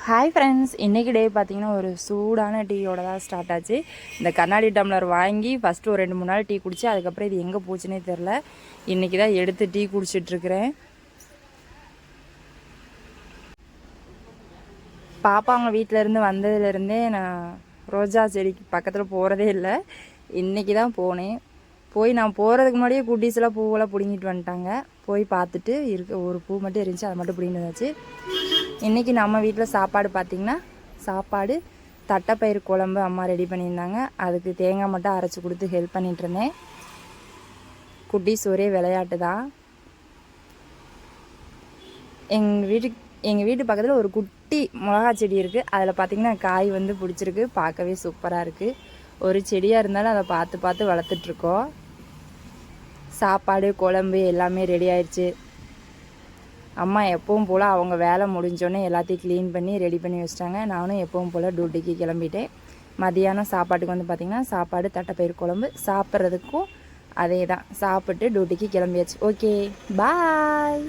Hi friends, இன்றைக்கி டே பார்த்திங்கன்னா ஒரு சூடான டீயோட தான் ஸ்டார்ட் ஆச்சு. இந்த கண்ணாடி டம்ளர் வாங்கி ஃபஸ்ட்டு ஒரு 2-3 நாள் டீ குடிச்சு, அதுக்கப்புறம் இது எங்கே போச்சுன்னே தெரில. இன்றைக்கி தான் எடுத்து டீ குடிச்சிட்ருக்கிறேன். பாப்பா அவங்க வீட்டிலேருந்து வந்ததுலேருந்தே நான் ரோஜா செடிக்கு பக்கத்தில் போகிறதே இல்லை. இன்றைக்கி தான் போனேன். நான் போகிறதுக்கு முன்னாடியே குட்டீஸ்லாம் பூவெல்லாம் பிடுங்கிட்டு வந்துட்டாங்க. போய் பார்த்துட்டு ஒரு பூ மட்டும் இருந்துச்சு, அதை மட்டும் பிடிங்கிட்டு வந்தாச்சு. இன்றைக்கி நம்ம வீட்டில் சாப்பாடு பார்த்திங்கன்னா தட்டைப்பயிறு குழம்பு அம்மா ரெடி பண்ணியிருந்தாங்க. அதுக்கு தேங்காய் மட்டும் அரைச்சி கொடுத்து ஹெல்ப் பண்ணிகிட்டு இருந்தேன். குட்டீஸ் ஒரே விளையாட்டு தான். எங்கள் வீட்டு பக்கத்தில் ஒரு குட்டி மிளகா செடி இருக்குது. அதில் பார்த்திங்கன்னா காய் வந்து பிடிச்சிருக்கு. பார்க்கவே சூப்பராக இருக்குது. ஒரு செடியாக இருந்தாலும் அதை பார்த்து பார்த்து வளர்த்துட்ருக்கோம். சாப்பாடு குழம்பு எல்லாமே ரெடி ஆயிடுச்சு. அம்மா எப்பவும் போல் அவங்க வேலை முடிஞ்சோடனே எல்லாத்தையும் க்ளீன் பண்ணி ரெடி பண்ணி வச்சிட்டாங்க. நானும் எப்பவும் போல் டியூட்டிக்கு கிளம்பிட்டேன். மதியானம் சாப்பாட்டுக்கு வந்து பார்த்திங்கன்னா சாப்பாடு தட்டைப்பயிறு குழம்பு. சாப்பிட்றதுக்கும் அதே தான். சாப்பிட்டு டியூட்டிக்கு கிளம்பியாச்சு. ஓகே, பாய்.